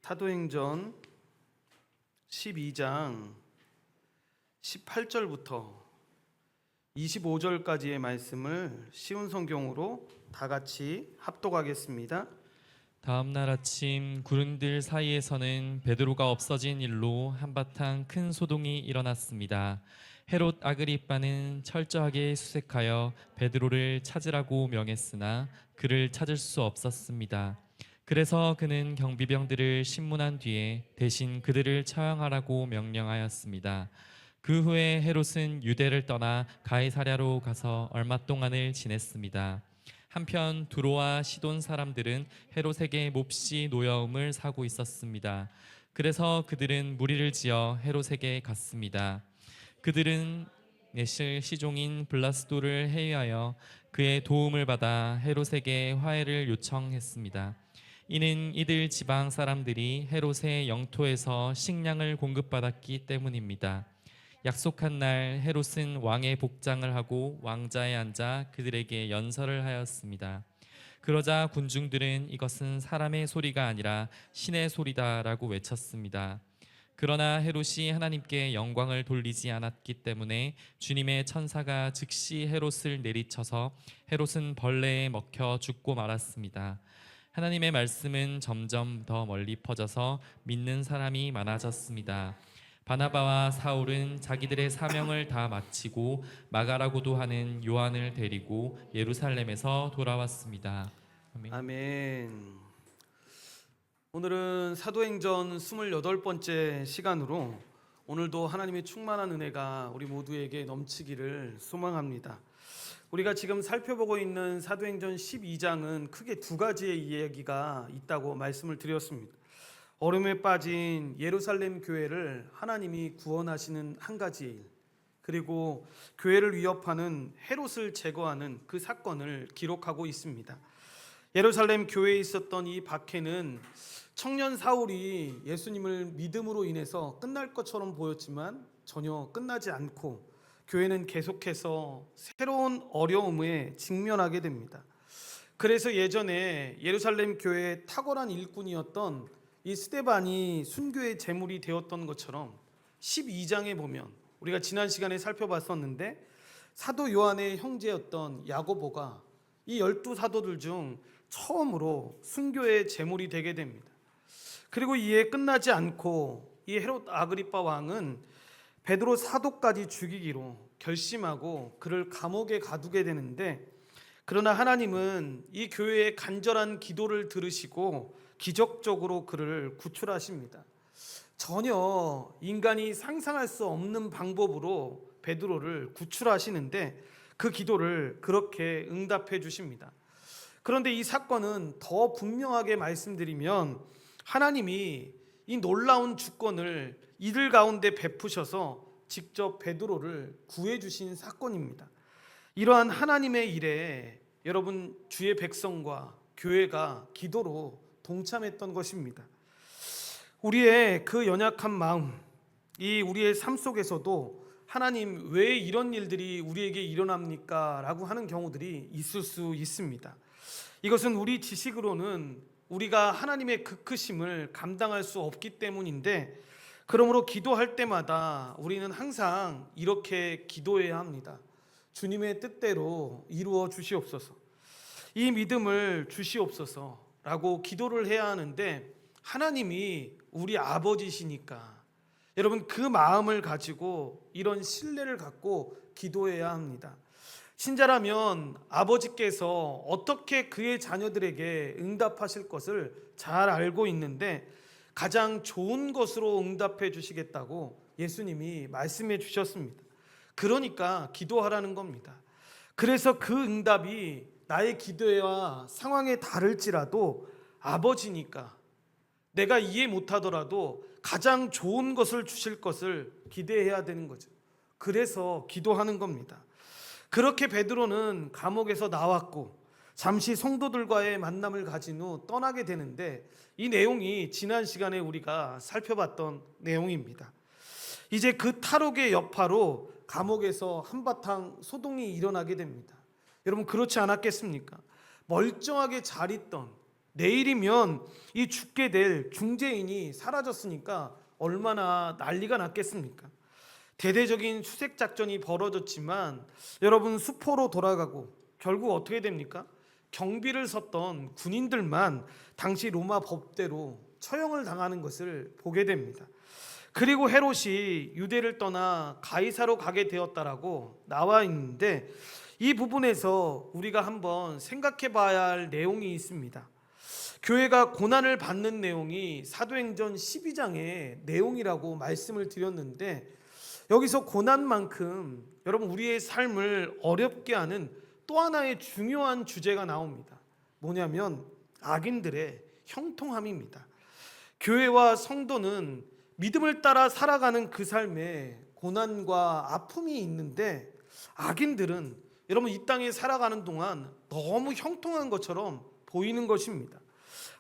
사도행전 12장 18절부터 25절까지의 말씀을 쉬운 성경으로 다 같이 합독하겠습니다. 다음 날 아침 구름들 사이에서는 베드로가 없어진 일로 한바탕 큰 소동이 일어났습니다. 헤롯 아그리빠는 철저하게 수색하여 베드로를 찾으라고 명했으나 그를 찾을 수 없었습니다. 그래서 그는 경비병들을 신문한 뒤에 대신 그들을 처형하라고 명령하였습니다. 그 후에 헤롯은 유대를 떠나 가이사랴로 가서 얼마 동안을 지냈습니다. 한편 두로와 시돈 사람들은 헤롯에게 몹시 노여움을 사고 있었습니다. 그래서 그들은 무리를 지어 헤롯에게 갔습니다. 그들은 내실 시종인 블라스도를 해위하여 그의 도움을 받아 헤롯에게 화해를 요청했습니다. 이는 이들 지방 사람들이 헤롯의 영토에서 식량을 공급받았기 때문입니다. 약속한 날 헤롯은 왕의 복장을 하고 왕자에 앉아 그들에게 연설을 하였습니다. 그러자 군중들은 이것은 사람의 소리가 아니라 신의 소리다라고 외쳤습니다. 그러나 헤롯이 하나님께 영광을 돌리지 않았기 때문에 주님의 천사가 즉시 헤롯을 내리쳐서 헤롯은 벌레에 먹혀 죽고 말았습니다. 하나님의 말씀은 점점 더 멀리 퍼져서 믿는 사람이 많아졌습니다. 바나바와 사울은 자기들의 사명을 다 마치고 마가라고도 하는 요한을 데리고 예루살렘에서 돌아왔습니다. 아멘. 아멘. 오늘은 사도행전 28번째 시간으로 오늘도 하나님의 충만한 은혜가 우리 모두에게 넘치기를 소망합니다. 우리가 지금 살펴보고 있는 사도행전 12장은 크게 두 가지의 이야기가 있다고 말씀을 드렸습니다. 어려움에 빠진 예루살렘 교회를 하나님이 구원하시는 한 가지 일, 그리고 교회를 위협하는 헤롯을 제거하는 그 사건을 기록하고 있습니다. 예루살렘 교회에 있었던 이 박해는 청년 사울이 예수님을 믿음으로 인해서 끝날 것처럼 보였지만 전혀 끝나지 않고 교회는 계속해서 새로운 어려움에 직면하게 됩니다. 그래서 예전에 예루살렘 교회의 탁월한 일꾼이었던 이 스데반이 순교의 제물이 되었던 것처럼 12장에 보면 우리가 지난 시간에 살펴봤었는데 사도 요한의 형제였던 야고보가 이 12사도들 중 처음으로 순교의 제물이 되게 됩니다. 그리고 이에 끝나지 않고 이 헤롯 아그리빠 왕은 베드로 사도까지 죽이기로 결심하고 그를 감옥에 가두게 되는데, 그러나 하나님은 이 교회의 간절한 기도를 들으시고 기적적으로 그를 구출하십니다. 전혀 인간이 상상할 수 없는 방법으로 베드로를 구출하시는데 그 기도를 그렇게 응답해 주십니다. 그런데 이 사건은 더 분명하게 말씀드리면 하나님이 이 놀라운 주권을 이들 가운데 베푸셔서 직접 베드로를 구해 주신 사건입니다. 이러한 하나님의 일에 여러분 주의 백성과 교회가 기도로 동참했던 것입니다. 우리의 그 연약한 마음, 이 우리의 삶 속에서도 하나님 왜 이런 일들이 우리에게 일어납니까? 라고 하는 경우들이 있을 수 있습니다. 이것은 우리 지식으로는 우리가 하나님의 그 크심을 감당할 수 없기 때문인데, 그러므로 기도할 때마다 우리는 항상 이렇게 기도해야 합니다. 주님의 뜻대로 이루어 주시옵소서, 이 믿음을 주시옵소서 라고 기도를 해야 하는데, 하나님이 우리 아버지시니까 여러분 그 마음을 가지고 이런 신뢰를 갖고 기도해야 합니다. 신자라면 아버지께서 어떻게 그의 자녀들에게 응답하실 것을 잘 알고 있는데 가장 좋은 것으로 응답해 주시겠다고 예수님이 말씀해 주셨습니다. 그러니까 기도하라는 겁니다. 그래서 그 응답이 나의 기도와 상황에 다를지라도 아버지니까 내가 이해 못하더라도 가장 좋은 것을 주실 것을 기대해야 되는 거죠. 그래서 기도하는 겁니다. 그렇게 베드로는 감옥에서 나왔고 잠시 성도들과의 만남을 가진 후 떠나게 되는데, 이 내용이 지난 시간에 우리가 살펴봤던 내용입니다. 이제 그 탈옥의 여파로 감옥에서 한바탕 소동이 일어나게 됩니다. 여러분 그렇지 않았겠습니까? 멀쩡하게 잘 있던 내일이면 이 죽게 될 중재인이 사라졌으니까 얼마나 난리가 났겠습니까? 대대적인 수색 작전이 벌어졌지만 여러분, 수포로 돌아가고 결국 어떻게 됩니까? 경비를 섰던 군인들만 당시 로마 법대로 처형을 당하는 것을 보게 됩니다. 그리고 헤롯이 유대를 떠나 가이사로 가게 되었다라고 나와 있는데, 이 부분에서 우리가 한번 생각해 봐야 할 내용이 있습니다. 교회가 고난을 받는 내용이 사도행전 12장의 내용이라고 말씀을 드렸는데, 여기서 고난만큼 여러분 우리의 삶을 어렵게 하는 또 하나의 중요한 주제가 나옵니다. 뭐냐면 악인들의 형통함입니다. 교회와 성도는 믿음을 따라 살아가는 그 삶에 고난과 아픔이 있는데, 악인들은 여러분 이 땅에 살아가는 동안 너무 형통한 것처럼 보이는 것입니다.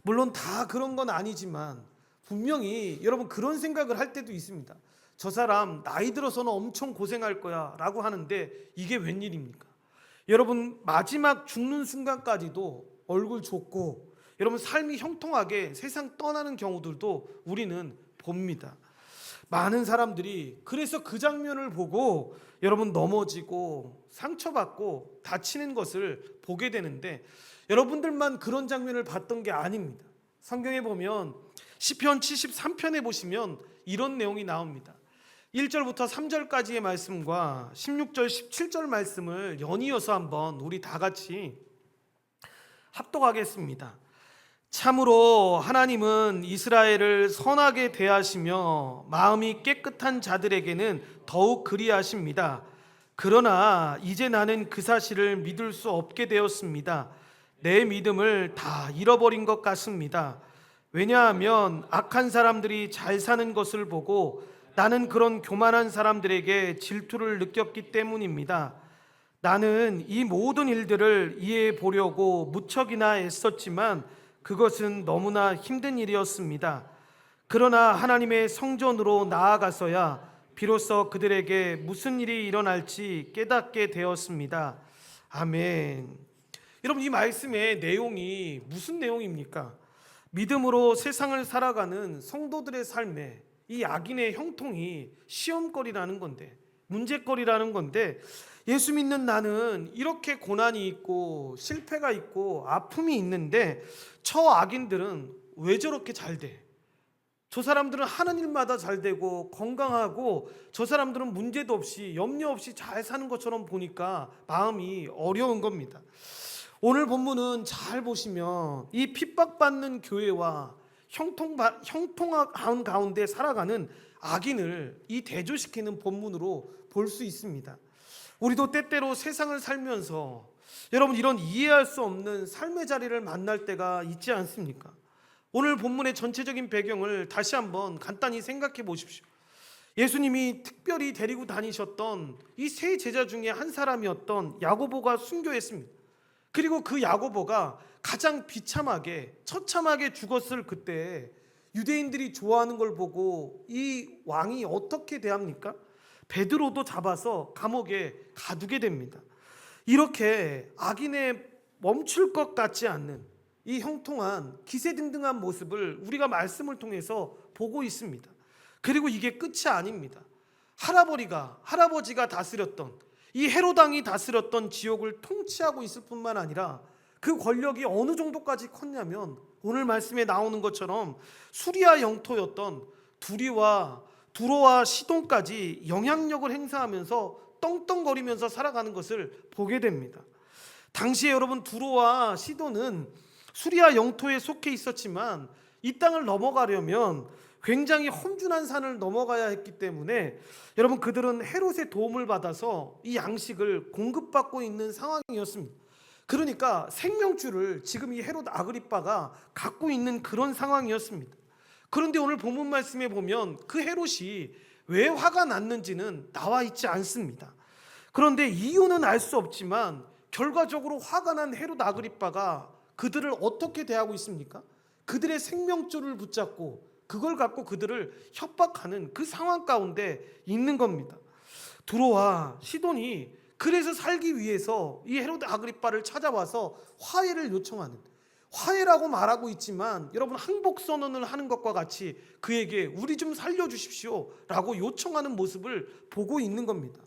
물론 다 그런 건 아니지만 분명히 여러분 그런 생각을 할 때도 있습니다. 저 사람 나이 들어서는 엄청 고생할 거야 라고 하는데 이게 웬일입니까? 여러분 마지막 죽는 순간까지도 얼굴 좋고 여러분 삶이 형통하게 세상 떠나는 경우들도 우리는 봅니다. 많은 사람들이 그래서 그 장면을 보고 여러분 넘어지고 상처받고 다치는 것을 보게 되는데, 여러분들만 그런 장면을 봤던 게 아닙니다. 성경에 보면 시편 73편에 보시면 이런 내용이 나옵니다. 1절부터 3절까지의 말씀과 16절 17절 말씀을 연이어서 한번 우리 다 같이 합독하겠습니다. 참으로 하나님은 이스라엘을 선하게 대하시며 마음이 깨끗한 자들에게는 더욱 그리하십니다. 그러나 이제 나는 그 사실을 믿을 수 없게 되었습니다. 내 믿음을 다 잃어버린 것 같습니다. 왜냐하면 악한 사람들이 잘 사는 것을 보고 나는 그런 교만한 사람들에게 질투를 느꼈기 때문입니다. 나는 이 모든 일들을 이해해 보려고 무척이나 애썼지만 그것은 너무나 힘든 일이었습니다. 그러나 하나님의 성전으로 나아가서야 비로소 그들에게 무슨 일이 일어날지 깨닫게 되었습니다. 아멘. 여러분 이 말씀의 내용이 무슨 내용입니까? 믿음으로 세상을 살아가는 성도들의 삶에 이 악인의 형통이 시험거리라는 건데, 문제거리라는 건데, 예수 믿는 나는 이렇게 고난이 있고 실패가 있고 아픔이 있는데 저 악인들은 왜 저렇게 잘 돼? 저 사람들은 하는 일마다 잘 되고 건강하고 저 사람들은 문제도 없이 염려 없이 잘 사는 것처럼 보니까 마음이 어려운 겁니다. 오늘 본문은 잘 보시면 이 핍박받는 교회와 형통한 가운데 살아가는 악인을 이 대조시키는 본문으로 볼 수 있습니다. 우리도 때때로 세상을 살면서 여러분 이런 이해할 수 없는 삶의 자리를 만날 때가 있지 않습니까? 오늘 본문의 전체적인 배경을 다시 한번 간단히 생각해 보십시오. 예수님이 특별히 데리고 다니셨던 이 세 제자 중에 한 사람이었던 야고보가 순교했습니다. 그리고 그 야고보가 가장 비참하게 처참하게 죽었을 그때 유대인들이 좋아하는 걸 보고 이 왕이 어떻게 대합니까? 베드로도 잡아서 감옥에 가두게 됩니다. 이렇게 악인의 멈출 것 같지 않는 이 형통한 기세등등한 모습을 우리가 말씀을 통해서 보고 있습니다. 그리고 이게 끝이 아닙니다. 할아버지가 다스렸던 이 헤롯 왕이 다스렸던 지옥을 통치하고 있을 뿐만 아니라 그 권력이 어느 정도까지 컸냐면 오늘 말씀에 나오는 것처럼 수리아 영토였던 두로와 시돈까지 영향력을 행사하면서 떵떵거리면서 살아가는 것을 보게 됩니다. 당시에 여러분 두로와 시돈은 수리아 영토에 속해 있었지만 이 땅을 넘어가려면 굉장히 험준한 산을 넘어가야 했기 때문에 여러분 그들은 헤롯의 도움을 받아서 이 양식을 공급받고 있는 상황이었습니다. 그러니까 생명줄을 지금 이 헤롯 아그리빠가 갖고 있는 그런 상황이었습니다. 그런데 오늘 본문 말씀에 보면 그 헤롯이 왜 화가 났는지는 나와 있지 않습니다. 그런데 이유는 알 수 없지만 결과적으로 화가 난 헤롯 아그리빠가 그들을 어떻게 대하고 있습니까? 그들의 생명줄을 붙잡고 그걸 갖고 그들을 협박하는 그 상황 가운데 있는 겁니다. 두로와 시돈이 그래서 살기 위해서 이 헤롯 아그리빠를 찾아와서 화해를 요청하는, 화해라고 말하고 있지만 여러분 항복 선언을 하는 것과 같이 그에게 우리 좀 살려주십시오 라고 요청하는 모습을 보고 있는 겁니다.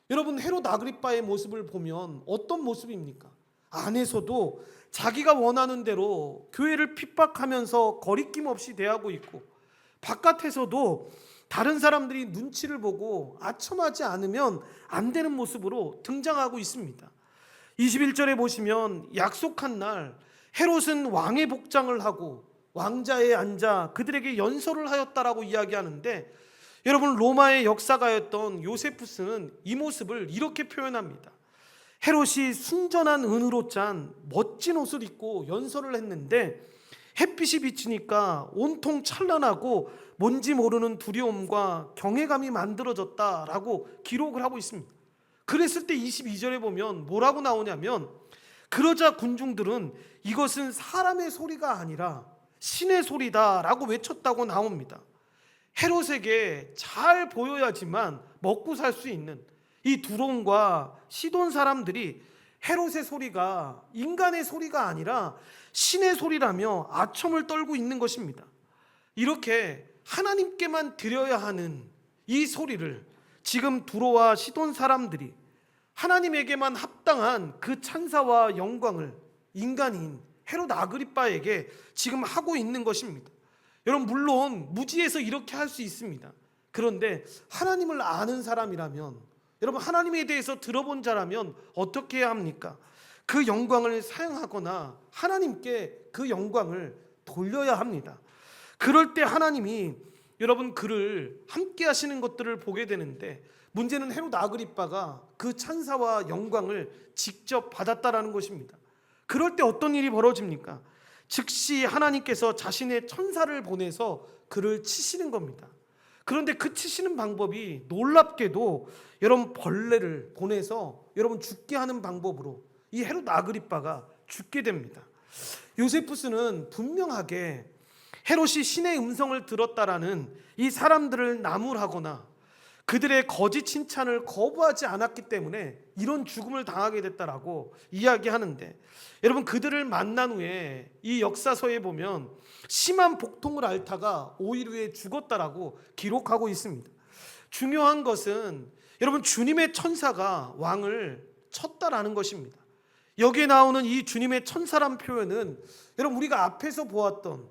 여러분 헤롯 아그리빠의 모습을 보면 어떤 모습입니까? 안에서도 자기가 원하는 대로 교회를 핍박하면서 거리낌 없이 대하고 있고, 바깥에서도 다른 사람들이 눈치를 보고 아첨하지 않으면 안 되는 모습으로 등장하고 있습니다. 21절에 보시면 약속한 날 헤롯은 왕의 복장을 하고 왕자에 앉아 그들에게 연설을 하였다라고 이야기하는데, 여러분 로마의 역사가였던 요세푸스는 이 모습을 이렇게 표현합니다. 헤롯이 순전한 은으로 짠 멋진 옷을 입고 연설을 했는데 햇빛이 비치니까 온통 찬란하고 뭔지 모르는 두려움과 경외감이 만들어졌다라고 기록을 하고 있습니다. 그랬을 때 22절에 보면 뭐라고 나오냐면, 그러자 군중들은 이것은 사람의 소리가 아니라 신의 소리다라고 외쳤다고 나옵니다. 헤롯에게 잘 보여야지만 먹고 살 수 있는 이 두론과 시돈 사람들이 헤롯의 소리가 인간의 소리가 아니라 신의 소리라며 아첨을 떨고 있는 것입니다. 이렇게 하나님께만 드려야 하는 이 소리를 지금 두로와 시돈 사람들이 하나님에게만 합당한 그 찬사와 영광을 인간인 헤롯 아그리빠에게 지금 하고 있는 것입니다. 여러분 물론 무지해서 이렇게 할 수 있습니다. 그런데 하나님을 아는 사람이라면, 여러분 하나님에 대해서 들어본 자라면 어떻게 해야 합니까? 그 영광을 사용하거나 하나님께 그 영광을 돌려야 합니다. 그럴 때 하나님이 여러분 그를 함께 하시는 것들을 보게 되는데, 문제는 헤롯 아그리빠가 그 찬사와 영광을 직접 받았다라는 것입니다. 그럴 때 어떤 일이 벌어집니까? 즉시 하나님께서 자신의 천사를 보내서 그를 치시는 겁니다. 그런데 그 치시는 방법이 놀랍게도 여러분 벌레를 보내서 여러분 죽게 하는 방법으로 이 헤롯 아그리빠가 죽게 됩니다. 요세푸스는 분명하게 헤롯이 신의 음성을 들었다라는 이 사람들을 나무라거나 그들의 거짓 칭찬을 거부하지 않았기 때문에 이런 죽음을 당하게 됐다라고 이야기하는데, 여러분 그들을 만난 후에 이 역사서에 보면 심한 복통을 앓다가 5일 후에 죽었다라고 기록하고 있습니다. 중요한 것은 여러분 주님의 천사가 왕을 쳤다라는 것입니다. 여기에 나오는 이 주님의 천사란 표현은 여러분 우리가 앞에서 보았던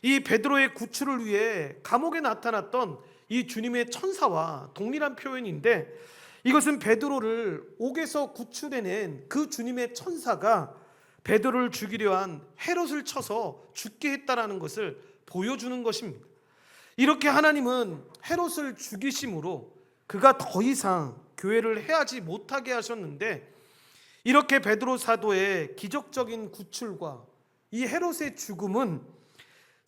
이 베드로의 구출을 위해 감옥에 나타났던 이 주님의 천사와 동일한 표현인데, 이것은 베드로를 옥에서 구출해낸 그 주님의 천사가 베드로를 죽이려 한 헤롯을 쳐서 죽게 했다라는 것을 보여주는 것입니다. 이렇게 하나님은 헤롯을 죽이심으로 그가 더 이상 교회를 해하지 못하게 하셨는데, 이렇게 베드로 사도의 기적적인 구출과 이 헤롯의 죽음은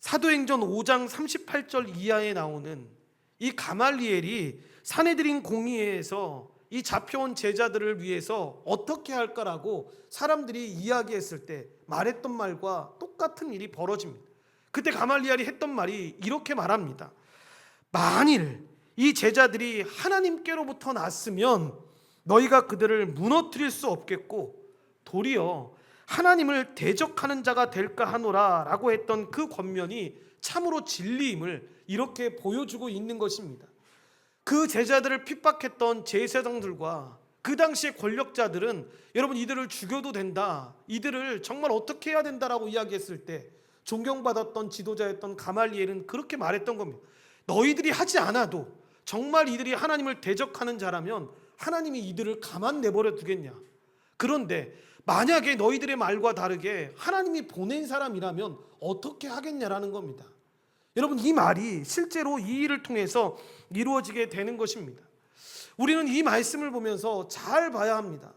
사도행전 5장 38절 이하에 나오는 이 가말리엘이 산헤드린 공의회에서 이 잡혀온 제자들을 위해서 어떻게 할까라고 사람들이 이야기했을 때 말했던 말과 똑같은 일이 벌어집니다. 그때 가말리엘이 했던 말이 이렇게 말합니다. 만일 이 제자들이 하나님께로부터 났으면 너희가 그들을 무너뜨릴 수 없겠고 도리어 하나님을 대적하는 자가 될까 하노라 라고 했던 그 권면이 참으로 진리임을 이렇게 보여주고 있는 것입니다. 그 제자들을 핍박했던 제사장들과 그 당시의 권력자들은 여러분 이들을 죽여도 된다, 이들을 정말 어떻게 해야 된다라고 이야기했을 때 존경받았던 지도자였던 가말리엘은 그렇게 말했던 겁니다. 너희들이 하지 않아도 정말 이들이 하나님을 대적하는 자라면 하나님이 이들을 가만 내버려 두겠냐. 그런데 만약에 너희들의 말과 다르게 하나님이 보낸 사람이라면 어떻게 하겠냐라는 겁니다. 여러분 이 말이 실제로 이 일을 통해서 이루어지게 되는 것입니다. 우리는 이 말씀을 보면서 잘 봐야 합니다.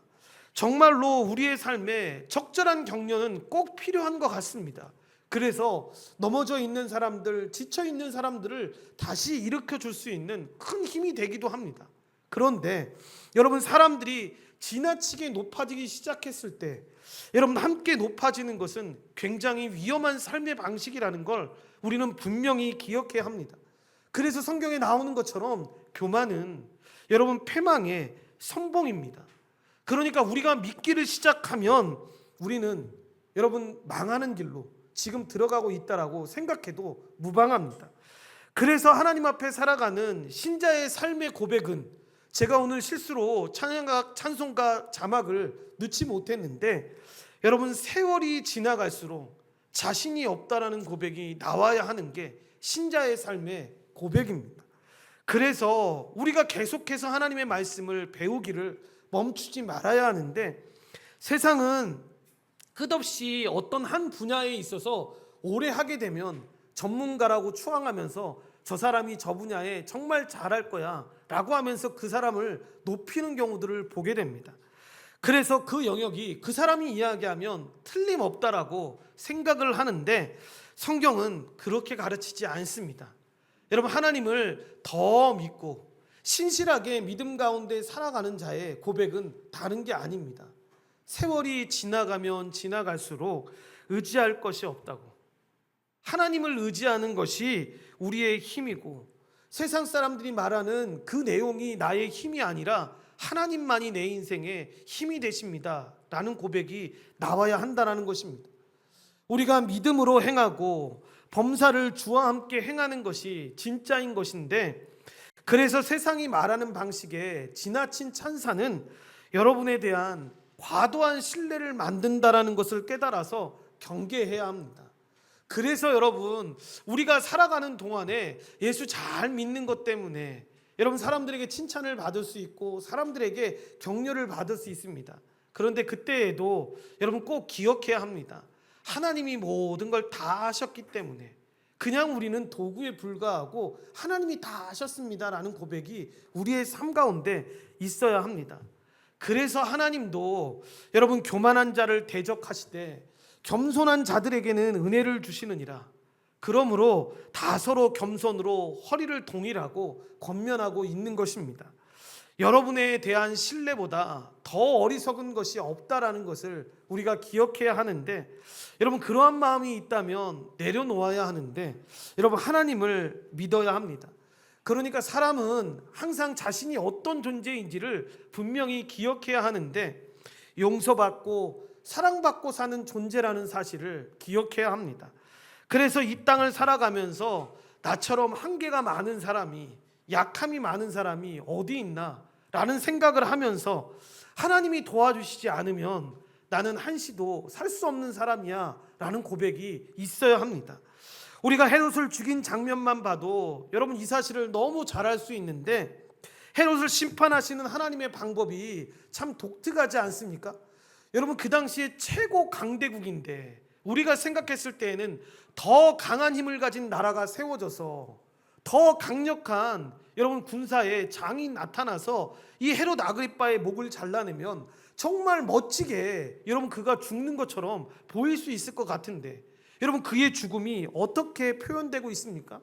정말로 우리의 삶에 적절한 격려는 꼭 필요한 것 같습니다. 그래서 넘어져 있는 사람들, 지쳐 있는 사람들을 다시 일으켜 줄 수 있는 큰 힘이 되기도 합니다. 그런데 여러분 사람들이 지나치게 높아지기 시작했을 때 여러분 함께 높아지는 것은 굉장히 위험한 삶의 방식이라는 걸 우리는 분명히 기억해야 합니다. 그래서 성경에 나오는 것처럼 교만은 여러분 패망의 선봉입니다. 그러니까 우리가 믿기를 시작하면 우리는 여러분 망하는 길로 지금 들어가고 있다라고 생각해도 무방합니다. 그래서 하나님 앞에 살아가는 신자의 삶의 고백은, 제가 오늘 실수로 찬송가 자막을 넣지 못했는데, 여러분 세월이 지나갈수록 자신이 없다라는 고백이 나와야 하는 게 신자의 삶의 고백입니다. 그래서 우리가 계속해서 하나님의 말씀을 배우기를 멈추지 말아야 하는데, 세상은 끝없이 어떤 한 분야에 있어서 오래 하게 되면 전문가라고 추앙하면서 저 사람이 저 분야에 정말 잘할 거야 라고 하면서 그 사람을 높이는 경우들을 보게 됩니다. 그래서 그 영역이 그 사람이 이야기하면 틀림없다라고 생각을 하는데, 성경은 그렇게 가르치지 않습니다. 여러분, 하나님을 더 믿고 신실하게 믿음 가운데 살아가는 자의 고백은 다른 게 아닙니다. 세월이 지나가면 지나갈수록 의지할 것이 없다고, 하나님을 의지하는 것이 우리의 힘이고, 세상 사람들이 말하는 그 내용이 나의 힘이 아니라 하나님만이 내 인생의 힘이 되십니다 라는 고백이 나와야 한다는 것입니다. 우리가 믿음으로 행하고 범사를 주와 함께 행하는 것이 진짜인 것인데, 그래서 세상이 말하는 방식의 지나친 찬사는 여러분에 대한 과도한 신뢰를 만든다라는 것을 깨달아서 경계해야 합니다. 그래서 여러분, 우리가 살아가는 동안에 예수 잘 믿는 것 때문에 여러분 사람들에게 칭찬을 받을 수 있고 사람들에게 격려를 받을 수 있습니다. 그런데 그때에도 여러분 꼭 기억해야 합니다. 하나님이 모든 걸 다 하셨기 때문에 그냥 우리는 도구에 불과하고 하나님이 다 하셨습니다라는 고백이 우리의 삶 가운데 있어야 합니다. 그래서 하나님도 여러분 교만한 자를 대적하시되 겸손한 자들에게는 은혜를 주시느니라. 그러므로 다 서로 겸손으로 허리를 동일하고 권면하고 있는 것입니다. 여러분에 대한 신뢰보다 더 어리석은 것이 없다라는 것을 우리가 기억해야 하는데, 여러분 그러한 마음이 있다면 내려놓아야 하는데, 여러분 하나님을 믿어야 합니다. 그러니까 사람은 항상 자신이 어떤 존재인지를 분명히 기억해야 하는데, 용서받고 사랑받고 사는 존재라는 사실을 기억해야 합니다. 그래서 이 땅을 살아가면서 나처럼 한계가 많은 사람이, 약함이 많은 사람이 어디 있나 라는 생각을 하면서 하나님이 도와주시지 않으면 나는 한시도 살 수 없는 사람이야 라는 고백이 있어야 합니다. 우리가 헤롯을 죽인 장면만 봐도 여러분 이 사실을 너무 잘 알 수 있는데, 헤롯을 심판하시는 하나님의 방법이 참 독특하지 않습니까? 여러분 그 당시에 최고 강대국인데 우리가 생각했을 때에는 더 강한 힘을 가진 나라가 세워져서 더 강력한 여러분 군사의 장이 나타나서 이 헤롯 아그리빠의 목을 잘라내면 정말 멋지게 여러분 그가 죽는 것처럼 보일 수 있을 것 같은데, 여러분 그의 죽음이 어떻게 표현되고 있습니까?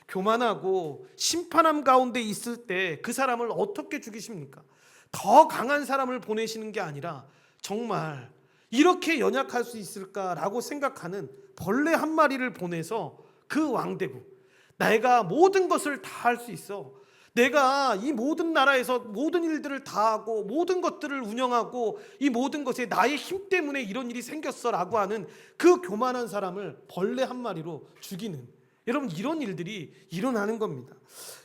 교만하고 심판함 가운데 있을 때 그 사람을 어떻게 죽이십니까? 더 강한 사람을 보내시는 게 아니라 정말 이렇게 연약할 수 있을까라고 생각하는 벌레 한 마리를 보내서 그 왕대국, 내가 모든 것을 다 할 수 있어, 내가 이 모든 나라에서 모든 일들을 다 하고 모든 것들을 운영하고 이 모든 것에 나의 힘 때문에 이런 일이 생겼어 라고 하는 그 교만한 사람을 벌레 한 마리로 죽이는, 여러분 이런 일들이 일어나는 겁니다.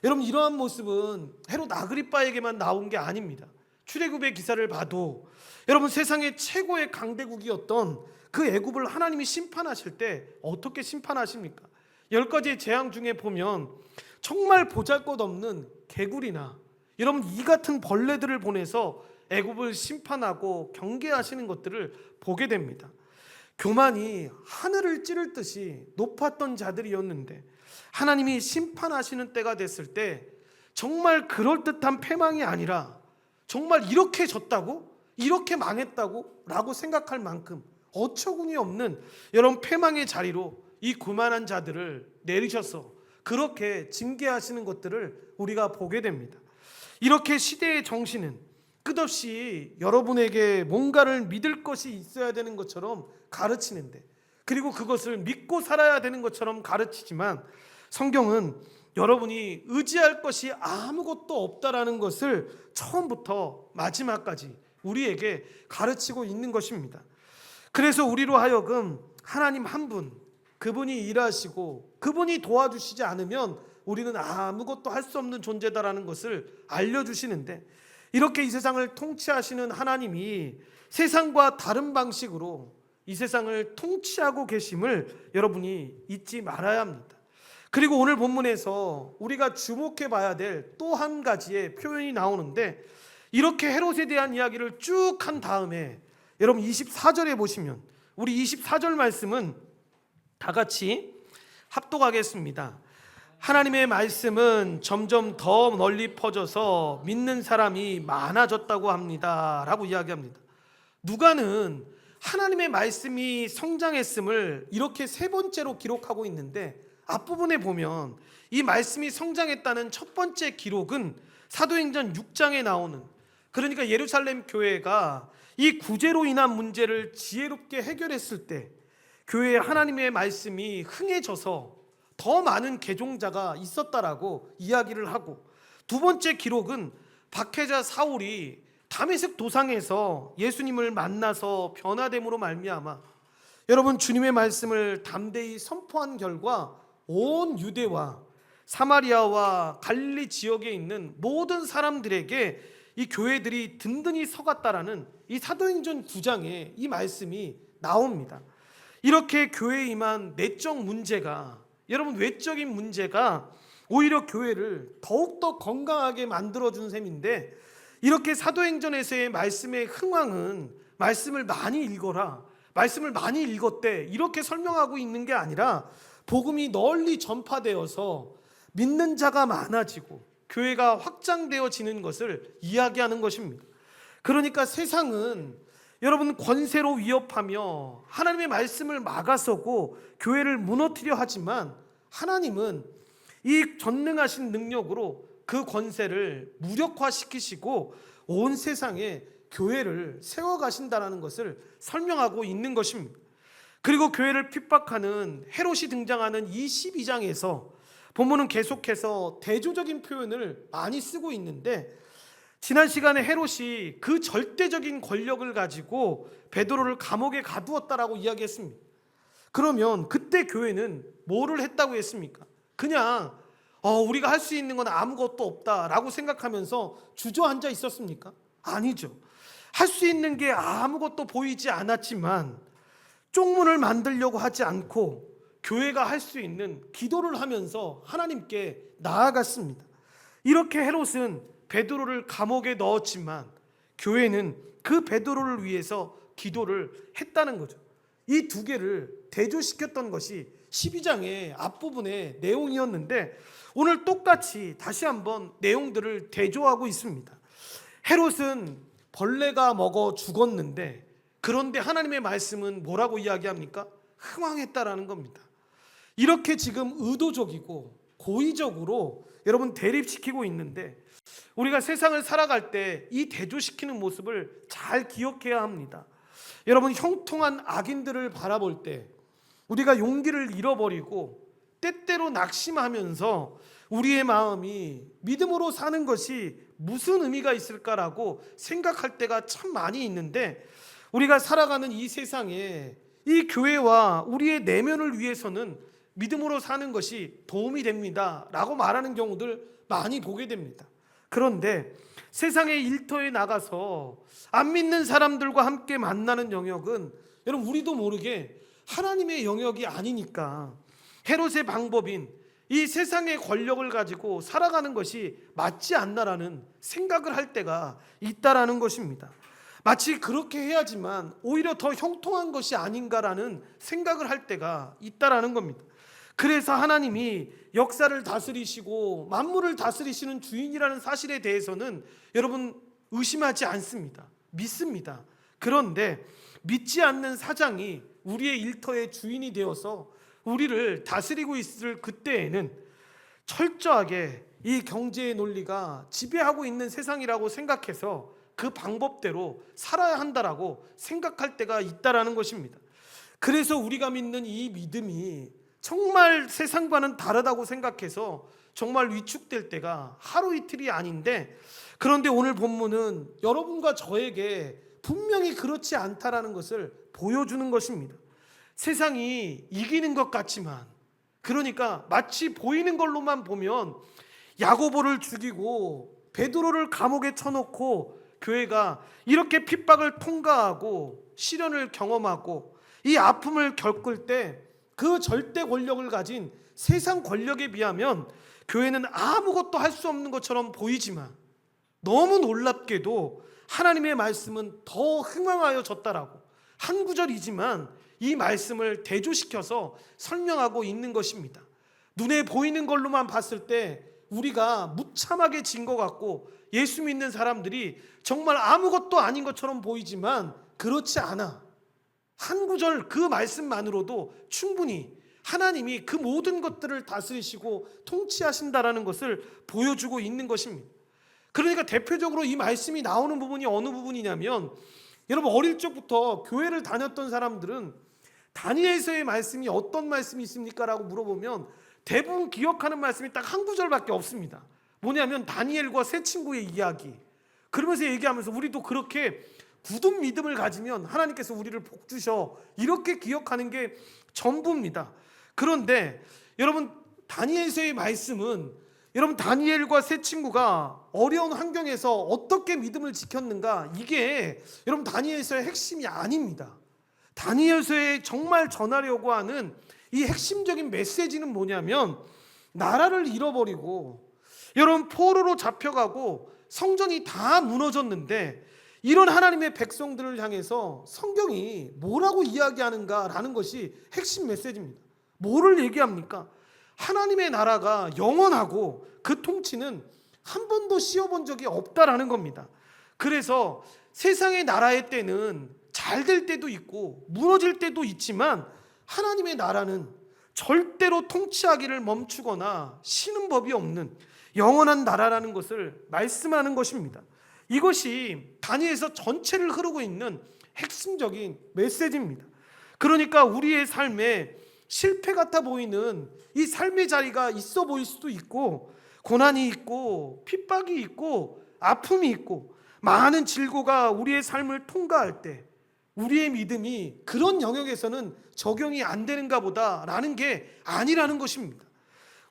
여러분 이러한 모습은 헤롯 아그리빠에게만 나온 게 아닙니다. 출애굽의 기사를 봐도 여러분 세상의 최고의 강대국이었던 그 애굽을 하나님이 심판하실 때 어떻게 심판하십니까? 10가지의 재앙 중에 보면 정말 보잘것없는 개구리나 여러분 이 같은 벌레들을 보내서 애굽을 심판하고 경계하시는 것들을 보게 됩니다. 교만이 하늘을 찌를 듯이 높았던 자들이었는데 하나님이 심판하시는 때가 됐을 때 정말 그럴듯한 패망이 아니라 정말 이렇게 졌다고? 이렇게 망했다고? 라고 생각할 만큼 어처구니 없는 여러분 패망의 자리로 이 교만한 자들을 내리셔서 그렇게 징계하시는 것들을 우리가 보게 됩니다. 이렇게 시대의 정신은 끝없이 여러분에게 뭔가를 믿을 것이 있어야 되는 것처럼 가르치는데, 그리고 그것을 믿고 살아야 되는 것처럼 가르치지만, 성경은 여러분이 의지할 것이 아무것도 없다라는 것을 처음부터 마지막까지 우리에게 가르치고 있는 것입니다. 그래서 우리로 하여금 하나님 한 분, 그분이 일하시고 그분이 도와주시지 않으면 우리는 아무것도 할 수 없는 존재다라는 것을 알려주시는데, 이렇게 이 세상을 통치하시는 하나님이 세상과 다른 방식으로 이 세상을 통치하고 계심을 여러분이 잊지 말아야 합니다. 그리고 오늘 본문에서 우리가 주목해 봐야 될 또 한 가지의 표현이 나오는데, 이렇게 헤롯에 대한 이야기를 쭉 한 다음에 여러분 24절에 보시면, 우리 24절 말씀은 다 같이 합독하겠습니다. 하나님의 말씀은 점점 더 널리 퍼져서 믿는 사람이 많아졌다고 합니다 라고 이야기합니다. 누가는 하나님의 말씀이 성장했음을 이렇게 세 번째로 기록하고 있는데, 앞부분에 보면 이 말씀이 성장했다는 첫 번째 기록은 사도행전 6장에 나오는, 그러니까 예루살렘 교회가 이 구제로 인한 문제를 지혜롭게 해결했을 때 교회에 하나님의 말씀이 흥해져서 더 많은 개종자가 있었다라고 이야기를 하고, 두 번째 기록은 박해자 사울이 다메섹 도상에서 예수님을 만나서 변화됨으로 말미암아 여러분 주님의 말씀을 담대히 선포한 결과 온 유대와 사마리아와 갈릴리 지역에 있는 모든 사람들에게 이 교회들이 든든히 서갔다라는 이 사도행전 9장에 이 말씀이 나옵니다. 이렇게 교회에 임한 내적 문제가, 여러분 외적인 문제가 오히려 교회를 더욱더 건강하게 만들어준 셈인데, 이렇게 사도행전에서의 말씀의 흥황은 말씀을 많이 읽어라, 말씀을 많이 읽었대, 이렇게 설명하고 있는 게 아니라 복음이 널리 전파되어서 믿는 자가 많아지고 교회가 확장되어지는 것을 이야기하는 것입니다. 그러니까 세상은 여러분 권세로 위협하며 하나님의 말씀을 막아서고 교회를 무너뜨려 하지만, 하나님은 이 전능하신 능력으로 그 권세를 무력화시키시고 온 세상에 교회를 세워가신다는 것을 설명하고 있는 것입니다. 그리고 교회를 핍박하는 헤롯이 등장하는 이 12장에서 본문은 계속해서 대조적인 표현을 많이 쓰고 있는데, 지난 시간에 헤롯이 그 절대적인 권력을 가지고 베드로를 감옥에 가두었다라고 이야기했습니다. 그러면 그때 교회는 뭐를 했다고 했습니까? 그냥 우리가 할 수 있는 건 아무것도 없다라고 생각하면서 주저앉아 있었습니까? 아니죠. 할 수 있는 게 아무것도 보이지 않았지만 쪽문을 만들려고 하지 않고 교회가 할 수 있는 기도를 하면서 하나님께 나아갔습니다. 이렇게 헤롯은 베드로를 감옥에 넣었지만 교회는 그 베드로를 위해서 기도를 했다는 거죠. 이 두 개를 대조시켰던 것이 12장의 앞부분의 내용이었는데, 오늘 똑같이 다시 한번 내용들을 대조하고 있습니다. 헤롯은 벌레가 먹어 죽었는데, 그런데 하나님의 말씀은 뭐라고 이야기합니까? 흥왕했다라는 겁니다. 이렇게 지금 의도적이고 고의적으로 여러분 대립시키고 있는데, 우리가 세상을 살아갈 때 이 대조시키는 모습을 잘 기억해야 합니다. 여러분 형통한 악인들을 바라볼 때 우리가 용기를 잃어버리고 때때로 낙심하면서 우리의 마음이 믿음으로 사는 것이 무슨 의미가 있을까라고 생각할 때가 참 많이 있는데, 우리가 살아가는 이 세상에 이 교회와 우리의 내면을 위해서는 믿음으로 사는 것이 도움이 됩니다 라고 말하는 경우들 많이 보게 됩니다. 그런데 세상의 일터에 나가서 안 믿는 사람들과 함께 만나는 영역은 여러분 우리도 모르게 하나님의 영역이 아니니까 헤롯의 방법인 이 세상의 권력을 가지고 살아가는 것이 맞지 않나라는 생각을 할 때가 있다라는 것입니다. 마치 그렇게 해야지만 오히려 더 형통한 것이 아닌가라는 생각을 할 때가 있다라는 겁니다. 그래서 하나님이 역사를 다스리시고 만물을 다스리시는 주인이라는 사실에 대해서는 여러분 의심하지 않습니다. 믿습니다. 그런데 믿지 않는 사장이 우리의 일터의 주인이 되어서 우리를 다스리고 있을 그때에는 철저하게 이 경제의 논리가 지배하고 있는 세상이라고 생각해서 그 방법대로 살아야 한다라고 생각할 때가 있다라는 것입니다. 그래서 우리가 믿는 이 믿음이 정말 세상과는 다르다고 생각해서 정말 위축될 때가 하루 이틀이 아닌데, 그런데 오늘 본문은 여러분과 저에게 분명히 그렇지 않다라는 것을 보여주는 것입니다. 세상이 이기는 것 같지만, 그러니까 마치 보이는 걸로만 보면 야고보를 죽이고 베드로를 감옥에 쳐놓고 교회가 이렇게 핍박을 통과하고 시련을 경험하고 이 아픔을 겪을 때 그 절대 권력을 가진 세상 권력에 비하면 교회는 아무것도 할 수 없는 것처럼 보이지만, 너무 놀랍게도 하나님의 말씀은 더 흥황하여졌다라고 한 구절이지만 이 말씀을 대조시켜서 설명하고 있는 것입니다. 눈에 보이는 걸로만 봤을 때 우리가 무참하게 진 것 같고 예수 믿는 사람들이 정말 아무것도 아닌 것처럼 보이지만 그렇지 않아. 한 구절 그 말씀만으로도 충분히 하나님이 그 모든 것들을 다스리시고 통치하신다라는 것을 보여주고 있는 것입니다. 그러니까 대표적으로 이 말씀이 나오는 부분이 어느 부분이냐면, 여러분 어릴 적부터 교회를 다녔던 사람들은 다니엘서의 말씀이 어떤 말씀이 있습니까? 라고 물어보면 대부분 기억하는 말씀이 딱 한 구절밖에 없습니다. 뭐냐면 다니엘과 세 친구의 이야기. 그러면서 얘기하면서 우리도 그렇게 굳은 믿음을 가지면 하나님께서 우리를 복 주셔, 이렇게 기억하는 게 전부입니다. 그런데 여러분 다니엘서의 말씀은, 여러분 다니엘과 세 친구가 어려운 환경에서 어떻게 믿음을 지켰는가, 이게 여러분 다니엘서의 핵심이 아닙니다. 다니엘서에 정말 전하려고 하는 이 핵심적인 메시지는 뭐냐면, 나라를 잃어버리고 여러분 포로로 잡혀가고 성전이 다 무너졌는데 이런 하나님의 백성들을 향해서 성경이 뭐라고 이야기하는가라는 것이 핵심 메시지입니다. 뭐를 얘기합니까? 하나님의 나라가 영원하고 그 통치는 한 번도 씌어본 적이 없다라는 겁니다. 그래서 세상의 나라의 때는 잘 될 때도 있고 무너질 때도 있지만 하나님의 나라는 절대로 통치하기를 멈추거나 쉬는 법이 없는 영원한 나라라는 것을 말씀하는 것입니다. 이것이 다니엘서 전체를 흐르고 있는 핵심적인 메시지입니다. 그러니까 우리의 삶에 실패 같아 보이는 이 삶의 자리가 있어 보일 수도 있고, 고난이 있고 핍박이 있고 아픔이 있고 많은 질고가 우리의 삶을 통과할 때 우리의 믿음이 그런 영역에서는 적용이 안 되는가 보다라는 게 아니라는 것입니다.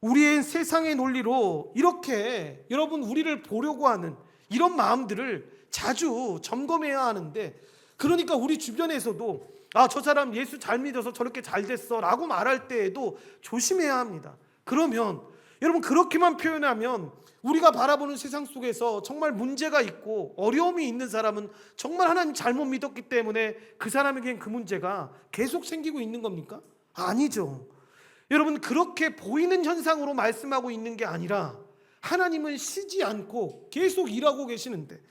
우리의 세상의 논리로 이렇게 여러분 우리를 보려고 하는 이런 마음들을 자주 점검해야 하는데, 그러니까 우리 주변에서도 저 사람 예수 잘 믿어서 저렇게 잘 됐어 라고 말할 때에도 조심해야 합니다. 그러면 여러분 그렇게만 표현하면 우리가 바라보는 세상 속에서 정말 문제가 있고 어려움이 있는 사람은 정말 하나님 잘못 믿었기 때문에 그 사람에겐 그 문제가 계속 생기고 있는 겁니까? 아니죠. 여러분 그렇게 보이는 현상으로 말씀하고 있는 게 아니라 하나님은 쉬지 않고 계속 일하고 계시는데,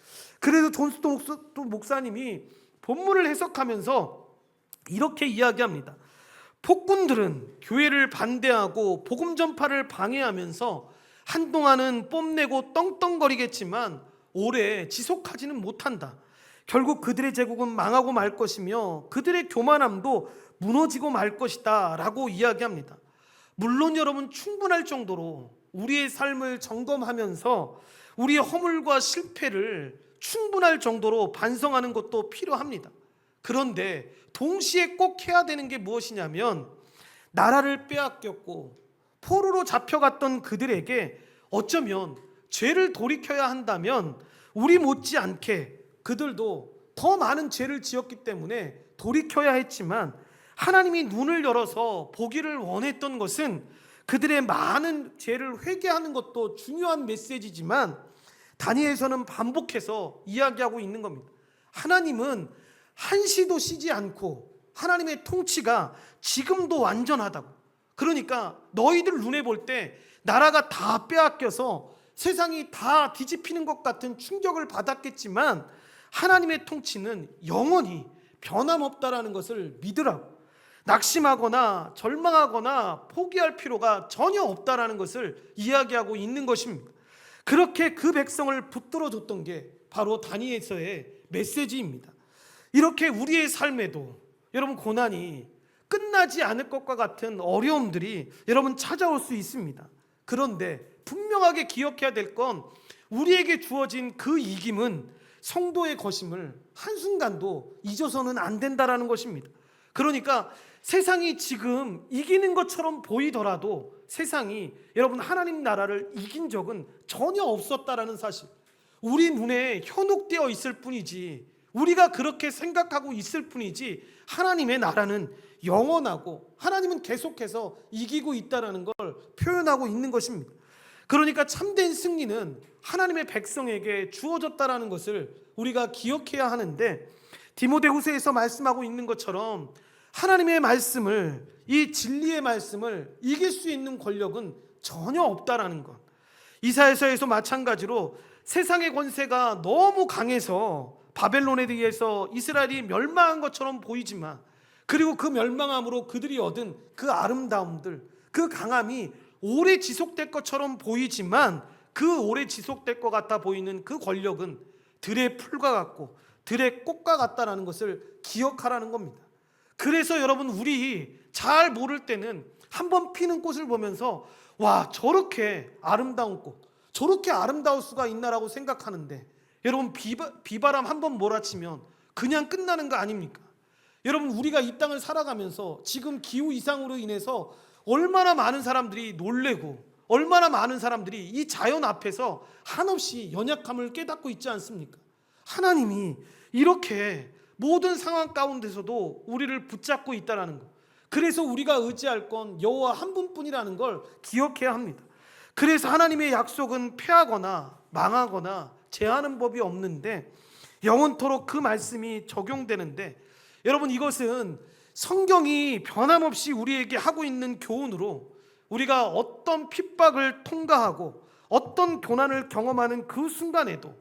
그래서 존 스토 목사님이 본문을 해석하면서 이렇게 이야기합니다. 폭군들은 교회를 반대하고 복음 전파를 방해하면서 한동안은 뽐내고 떵떵거리겠지만 오래 지속하지는 못한다. 결국 그들의 제국은 망하고 말 것이며 그들의 교만함도 무너지고 말 것이다 라고 이야기합니다. 물론 여러분 충분할 정도로 우리의 삶을 점검하면서 우리의 허물과 실패를 충분할 정도로 반성하는 것도 필요합니다. 그런데 동시에 꼭 해야 되는 게 무엇이냐면, 나라를 빼앗겼고 포로로 잡혀갔던 그들에게 어쩌면 죄를 돌이켜야 한다면 우리 못지않게 그들도 더 많은 죄를 지었기 때문에 돌이켜야 했지만, 하나님이 눈을 열어서 보기를 원했던 것은 그들의 많은 죄를 회개하는 것도 중요한 메시지지만 다니엘서는 반복해서 이야기하고 있는 겁니다. 하나님은 한시도 쉬지 않고 하나님의 통치가 지금도 완전하다고. 그러니까 너희들 눈에 볼 때 나라가 다 빼앗겨서 세상이 다 뒤집히는 것 같은 충격을 받았겠지만 하나님의 통치는 영원히 변함없다라는 것을 믿으라고. 낙심하거나 절망하거나 포기할 필요가 전혀 없다라는 것을 이야기하고 있는 것입니다. 그렇게 그 백성을 붙들어 줬던 게 바로 다니엘서의 메시지입니다. 이렇게 우리의 삶에도 여러분 고난이 끝나지 않을 것과 같은 어려움들이 여러분 찾아올 수 있습니다. 그런데 분명하게 기억해야 될 건, 우리에게 주어진 그 이김은 성도의 것임을 한순간도 잊어서는 안 된다라는 것입니다. 그러니까 세상이 지금 이기는 것처럼 보이더라도 세상이 여러분 하나님 나라를 이긴 적은 전혀 없었다라는 사실, 우리 눈에 현혹되어 있을 뿐이지, 우리가 그렇게 생각하고 있을 뿐이지, 하나님의 나라는 영원하고 하나님은 계속해서 이기고 있다는 걸 표현하고 있는 것입니다. 그러니까 참된 승리는 하나님의 백성에게 주어졌다는 것을 우리가 기억해야 하는데, 디모데후서에서 말씀하고 있는 것처럼 하나님의 말씀을, 이 진리의 말씀을 이길 수 있는 권력은 전혀 없다라는 것. 이사야서에서 마찬가지로 세상의 권세가 너무 강해서 바벨론에 의해서 이스라엘이 멸망한 것처럼 보이지만, 그리고 그 멸망함으로 그들이 얻은 그 아름다움들, 그 강함이 오래 지속될 것처럼 보이지만, 그 오래 지속될 것 같아 보이는 그 권력은 들의 풀과 같고 들의 꽃과 같다라는 것을 기억하라는 겁니다. 그래서 여러분, 우리 잘 모를 때는 한번 피는 꽃을 보면서 와, 저렇게 아름다운 꽃, 저렇게 아름다울 수가 있나라고 생각하는데, 여러분 비바람 한번 몰아치면 그냥 끝나는 거 아닙니까? 여러분, 우리가 이 땅을 살아가면서 지금 기후 이상으로 인해서 얼마나 많은 사람들이 놀래고 얼마나 많은 사람들이 이 자연 앞에서 한없이 연약함을 깨닫고 있지 않습니까? 하나님이 이렇게 모든 상황 가운데서도 우리를 붙잡고 있다는 것, 그래서 우리가 의지할 건 여호와 한 분뿐이라는 걸 기억해야 합니다. 그래서 하나님의 약속은 패하거나 망하거나 제하는 법이 없는데 영원토록 그 말씀이 적용되는데, 여러분, 이것은 성경이 변함없이 우리에게 하고 있는 교훈으로, 우리가 어떤 핍박을 통과하고 어떤 고난을 경험하는 그 순간에도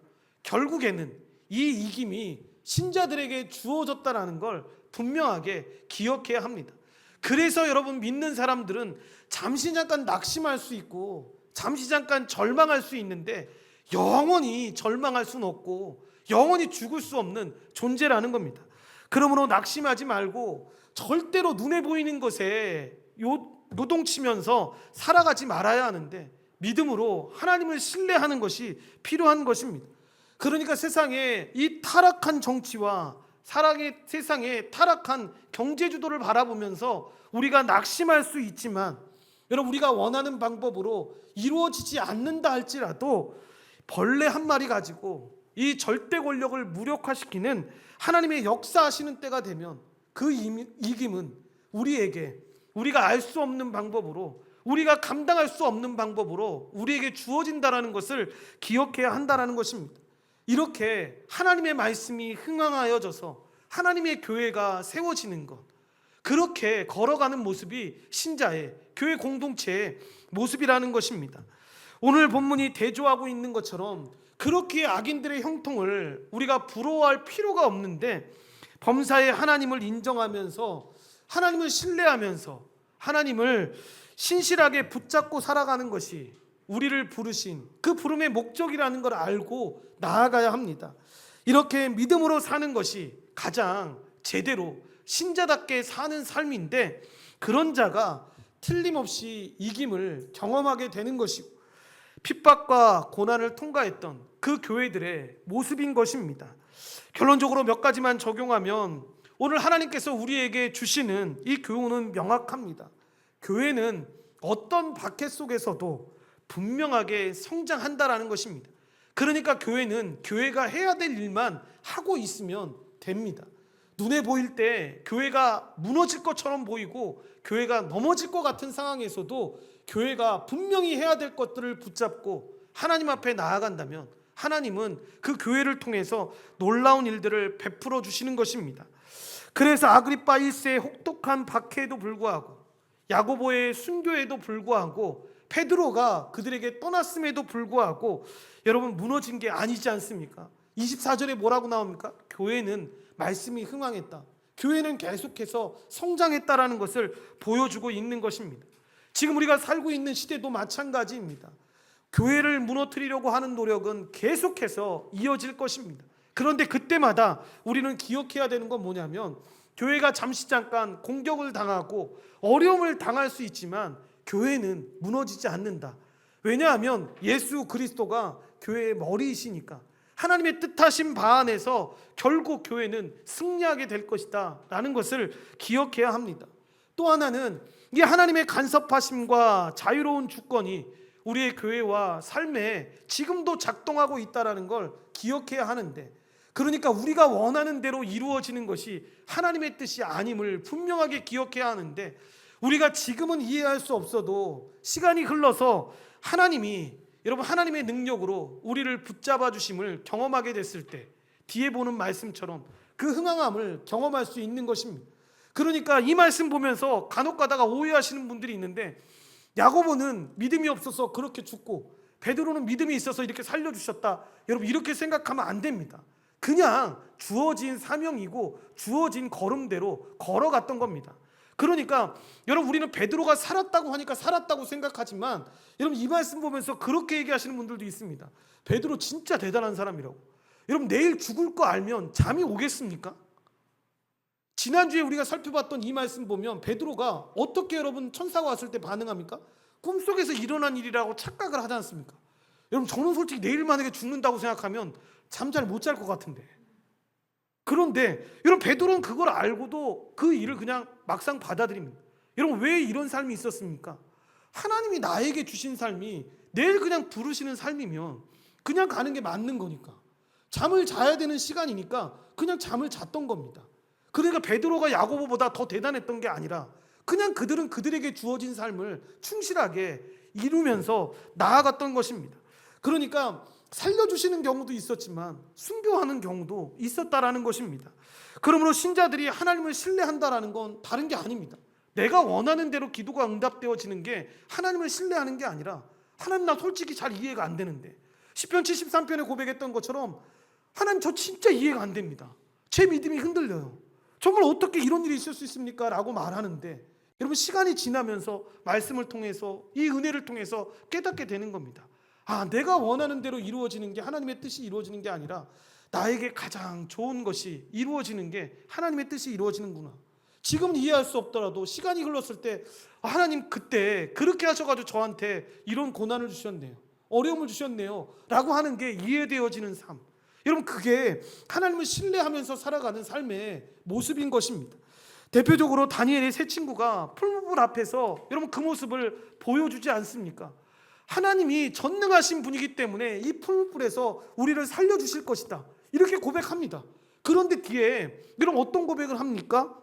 결국에는 이 이김이 신자들에게 주어졌다는 걸 분명하게 기억해야 합니다. 그래서 여러분, 믿는 사람들은 잠시 잠깐 낙심할 수 있고 잠시 잠깐 절망할 수 있는데 영원히 절망할 수는 없고 영원히 죽을 수 없는 존재라는 겁니다. 그러므로 낙심하지 말고 절대로 눈에 보이는 것에 요동치면서 살아가지 말아야 하는데, 믿음으로 하나님을 신뢰하는 것이 필요한 것입니다. 그러니까 세상에 이 타락한 정치와 세상의 타락한 경제주도를 바라보면서 우리가 낙심할 수 있지만, 여러분, 우리가 원하는 방법으로 이루어지지 않는다 할지라도 벌레 한 마리 가지고 이 절대 권력을 무력화시키는 하나님의 역사하시는 때가 되면 그 이김은 우리에게, 우리가 알 수 없는 방법으로, 우리가 감당할 수 없는 방법으로 우리에게 주어진다는 것을 기억해야 한다는 것입니다. 이렇게 하나님의 말씀이 흥황하여져서 하나님의 교회가 세워지는 것, 그렇게 걸어가는 모습이 신자의 교회 공동체의 모습이라는 것입니다. 오늘 본문이 대조하고 있는 것처럼 그렇게 악인들의 형통을 우리가 부러워할 필요가 없는데, 범사의 하나님을 인정하면서 하나님을 신뢰하면서 하나님을 신실하게 붙잡고 살아가는 것이 우리를 부르신 그 부름의 목적이라는 걸 알고 나아가야 합니다. 이렇게 믿음으로 사는 것이 가장 제대로 신자답게 사는 삶인데, 그런 자가 틀림없이 이김을 경험하게 되는 것이고 핍박과 고난을 통과했던 그 교회들의 모습인 것입니다. 결론적으로 몇 가지만 적용하면 오늘 하나님께서 우리에게 주시는 이 교훈은 명확합니다. 교회는 어떤 박해 속에서도 분명하게 성장한다라는 것입니다. 그러니까 교회는 교회가 해야 될 일만 하고 있으면 됩니다. 눈에 보일 때 교회가 무너질 것처럼 보이고 교회가 넘어질 것 같은 상황에서도 교회가 분명히 해야 될 것들을 붙잡고 하나님 앞에 나아간다면 하나님은 그 교회를 통해서 놀라운 일들을 베풀어 주시는 것입니다. 그래서 아그리빠 1세의 혹독한 박해에도 불구하고, 야고보의 순교에도 불구하고, 베드로가 그들에게 떠났음에도 불구하고 여러분, 무너진 게 아니지 않습니까? 24절에 뭐라고 나옵니까? 교회는 말씀이 흥황했다, 교회는 계속해서 성장했다라는 것을 보여주고 있는 것입니다. 지금 우리가 살고 있는 시대도 마찬가지입니다. 교회를 무너뜨리려고 하는 노력은 계속해서 이어질 것입니다. 그런데 그때마다 우리는 기억해야 되는 건 뭐냐면, 교회가 잠시 잠깐 공격을 당하고 어려움을 당할 수 있지만 교회는 무너지지 않는다. 왜냐하면 예수 그리스도가 교회의 머리이시니까, 하나님의 뜻하신 바 안에서 결국 교회는 승리하게 될 것이다 라는 것을 기억해야 합니다. 또 하나는 이 하나님의 간섭하심과 자유로운 주권이 우리의 교회와 삶에 지금도 작동하고 있다는 걸 기억해야 하는데, 그러니까 우리가 원하는 대로 이루어지는 것이 하나님의 뜻이 아님을 분명하게 기억해야 하는데, 우리가 지금은 이해할 수 없어도 시간이 흘러서 하나님이, 여러분, 하나님의 능력으로 우리를 붙잡아 주심을 경험하게 됐을 때 뒤에 보는 말씀처럼 그 흥황함을 경험할 수 있는 것입니다. 그러니까 이 말씀 보면서 간혹 가다가 오해하시는 분들이 있는데, 야고보는 믿음이 없어서 그렇게 죽고 베드로는 믿음이 있어서 이렇게 살려주셨다, 여러분 이렇게 생각하면 안 됩니다. 그냥 주어진 사명이고 주어진 걸음대로 걸어갔던 겁니다. 그러니까 여러분, 우리는 베드로가 살았다고 하니까 살았다고 생각하지만, 여러분 이 말씀 보면서 그렇게 얘기하시는 분들도 있습니다. 베드로 진짜 대단한 사람이라고. 여러분, 내일 죽을 거 알면 잠이 오겠습니까? 지난주에 우리가 살펴봤던 이 말씀 보면 베드로가 어떻게, 여러분, 천사가 왔을 때 반응합니까? 꿈속에서 일어난 일이라고 착각을 하지 않습니까? 여러분, 저는 솔직히 내일 만약에 죽는다고 생각하면 잠 잘 못 잘 것 같은데, 그런데 여러분 베드로는 그걸 알고도 그 일을 그냥 막상 받아들입니다. 여러분, 왜 이런 삶이 있었습니까? 하나님이 나에게 주신 삶이 내일 그냥 부르시는 삶이면 그냥 가는 게 맞는 거니까, 잠을 자야 되는 시간이니까 그냥 잠을 잤던 겁니다. 그러니까 베드로가 야고보보다 더 대단했던 게 아니라 그냥 그들은 그들에게 주어진 삶을 충실하게 이루면서 나아갔던 것입니다. 그러니까 살려주시는 경우도 있었지만 순교하는 경우도 있었다라는 것입니다. 그러므로 신자들이 하나님을 신뢰한다라는 건 다른 게 아닙니다. 내가 원하는 대로 기도가 응답되어지는 게 하나님을 신뢰하는 게 아니라, 하나님 나 솔직히 잘 이해가 안 되는데, 시편 73편에 고백했던 것처럼 하나님 저 진짜 이해가 안 됩니다. 제 믿음이 흔들려요. 정말 어떻게 이런 일이 있을 수 있습니까? 라고 말하는데, 여러분 시간이 지나면서 말씀을 통해서, 이 은혜를 통해서 깨닫게 되는 겁니다. 아, 내가 원하는 대로 이루어지는 게, 하나님의 뜻이 이루어지는 게 아니라 나에게 가장 좋은 것이 이루어지는 게 하나님의 뜻이 이루어지는구나. 지금 이해할 수 없더라도 시간이 흘렀을 때, 하나님 그때 그렇게 하셔가지고 저한테 이런 고난을 주셨네요, 어려움을 주셨네요 라고 하는 게 이해되어지는 삶, 여러분 그게 하나님을 신뢰하면서 살아가는 삶의 모습인 것입니다. 대표적으로 다니엘의 세 친구가 풀무불 앞에서 여러분 그 모습을 보여주지 않습니까? 하나님이 전능하신 분이기 때문에 이 풀무불에서 우리를 살려주실 것이다, 이렇게 고백합니다. 그런데 뒤에 여러분 어떤 고백을 합니까?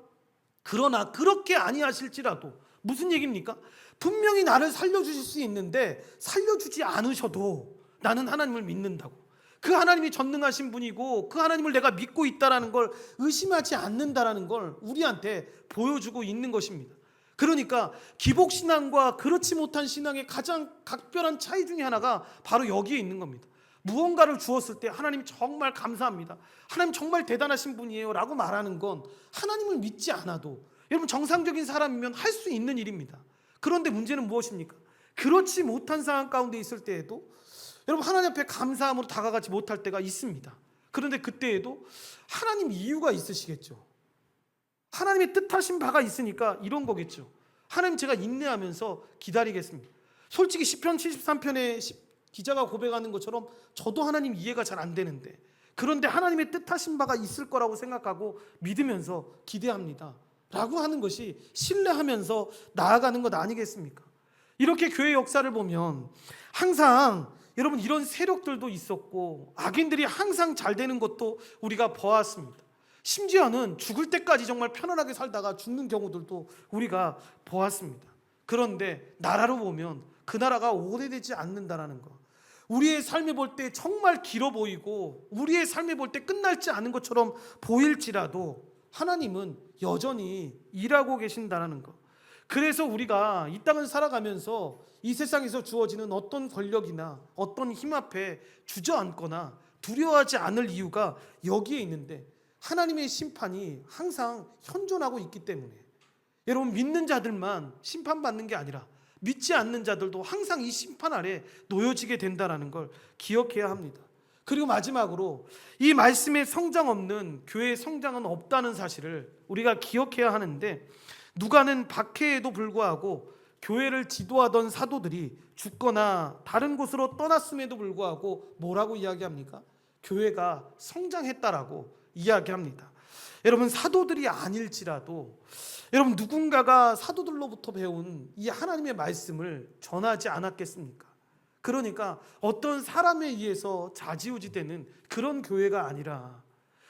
그러나 그렇게 아니하실지라도, 무슨 얘기입니까? 분명히 나를 살려주실 수 있는데 살려주지 않으셔도 나는 하나님을 믿는다고, 그 하나님이 전능하신 분이고 그 하나님을 내가 믿고 있다라는 걸 의심하지 않는다라는 걸 우리한테 보여주고 있는 것입니다. 그러니까 기복신앙과 그렇지 못한 신앙의 가장 각별한 차이 중에 하나가 바로 여기에 있는 겁니다. 무언가를 주었을 때 하나님 정말 감사합니다, 하나님 정말 대단하신 분이에요 라고 말하는 건 하나님을 믿지 않아도 여러분 정상적인 사람이면 할 수 있는 일입니다. 그런데 문제는 무엇입니까? 그렇지 못한 상황 가운데 있을 때에도 여러분 하나님 앞에 감사함으로 다가가지 못할 때가 있습니다. 그런데 그때에도 하나님 이유가 있으시겠죠. 하나님의 뜻하신 바가 있으니까 이런 거겠죠. 하나님 제가 인내하면서 기다리겠습니다. 솔직히 시편 73편에 기자가 고백하는 것처럼 저도 하나님 이해가 잘 안 되는데, 그런데 하나님의 뜻하신 바가 있을 거라고 생각하고 믿으면서 기대합니다 라고 하는 것이 신뢰하면서 나아가는 것 아니겠습니까? 이렇게 교회 역사를 보면 항상 여러분 이런 세력들도 있었고 악인들이 항상 잘 되는 것도 우리가 보았습니다. 심지어는 죽을 때까지 정말 편안하게 살다가 죽는 경우들도 우리가 보았습니다. 그런데 나라로 보면 그 나라가 오래되지 않는다라는 것, 우리의 삶에 볼 때 정말 길어 보이고 우리의 삶에 볼 때 끝날지 않은 것처럼 보일지라도 하나님은 여전히 일하고 계신다는 것. 그래서 우리가 이 땅을 살아가면서 이 세상에서 주어지는 어떤 권력이나 어떤 힘 앞에 주저앉거나 두려워하지 않을 이유가 여기에 있는데, 하나님의 심판이 항상 현존하고 있기 때문에 여러분 믿는 자들만 심판받는 게 아니라 믿지 않는 자들도 항상 이 심판 아래 놓여지게 된다는 걸 기억해야 합니다. 그리고 마지막으로 이 말씀에 성장 없는 교회의 성장은 없다는 사실을 우리가 기억해야 하는데, 누가는 박해에도 불구하고 교회를 지도하던 사도들이 죽거나 다른 곳으로 떠났음에도 불구하고 뭐라고 이야기합니까? 교회가 성장했다라고 이야기합니다. 여러분, 사도들이 아닐지라도 여러분, 누군가가 사도들로부터 배운 이 하나님의 말씀을 전하지 않았겠습니까? 그러니까 어떤 사람에 의해서 좌지우지되는 그런 교회가 아니라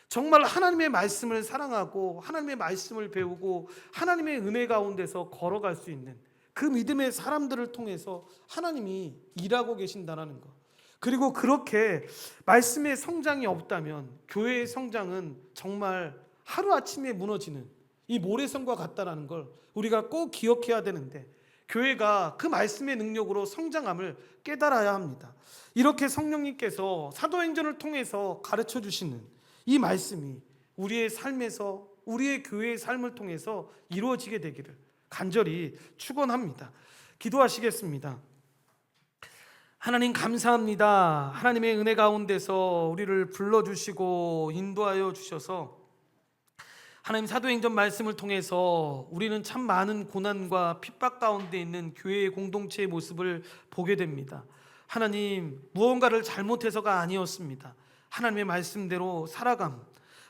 정말 하나님의 말씀을 사랑하고 하나님의 말씀을 배우고 하나님의 은혜 가운데서 걸어갈 수 있는 그 믿음의 사람들을 통해서 하나님이 일하고 계신다는 것. 그리고 그렇게 말씀의 성장이 없다면 교회의 성장은 정말 하루아침에 무너지는 이 모래성과 같다라는 걸 우리가 꼭 기억해야 되는데, 교회가 그 말씀의 능력으로 성장함을 깨달아야 합니다. 이렇게 성령님께서 사도행전을 통해서 가르쳐 주시는 이 말씀이 우리의 삶에서, 우리의 교회의 삶을 통해서 이루어지게 되기를 간절히 축원합니다. 기도하시겠습니다. 하나님, 감사합니다. 하나님의 은혜 가운데서 우리를 불러주시고 인도하여 주셔서 하나님, 사도행전 말씀을 통해서 우리는 참 많은 고난과 핍박 가운데 있는 교회의 공동체의 모습을 보게 됩니다. 하나님, 무언가를 잘못해서가 아니었습니다. 하나님의 말씀대로 살아감,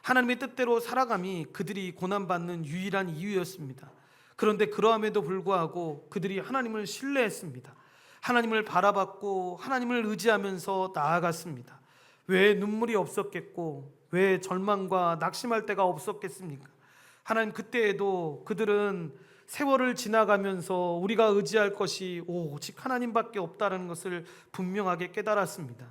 하나님의 뜻대로 살아감이 그들이 고난받는 유일한 이유였습니다. 그런데 그러함에도 불구하고 그들이 하나님을 신뢰했습니다. 하나님을 바라봤고 하나님을 의지하면서 나아갔습니다. 왜 눈물이 없었겠고 왜 절망과 낙심할 때가 없었겠습니까? 하나님, 그때에도 그들은 세월을 지나가면서 우리가 의지할 것이 오직 하나님밖에 없다는 것을 분명하게 깨달았습니다.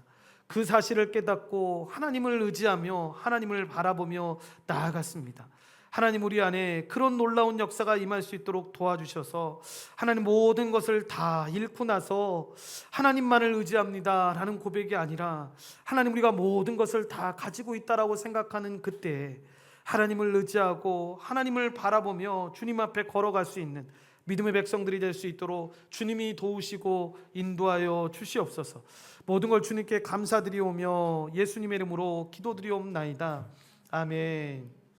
그 사실을 깨닫고 하나님을 의지하며 하나님을 바라보며 나아갔습니다. 하나님, 우리 안에 그런 놀라운 역사가 임할 수 있도록 도와주셔서 하나님, 모든 것을 다 잃고 나서 하나님만을 의지합니다 라는 고백이 아니라 하나님, 우리가 모든 것을 다 가지고 있다라고 생각하는 그때 하나님을 의지하고 하나님을 바라보며 주님 앞에 걸어갈 수 있는 믿음의 백성들이 될 수 있도록 주님이 도우시고 인도하여 주시옵소서. 모든 걸 주님께 감사드리오며 예수님의 이름으로 기도드리옵나이다. 아멘.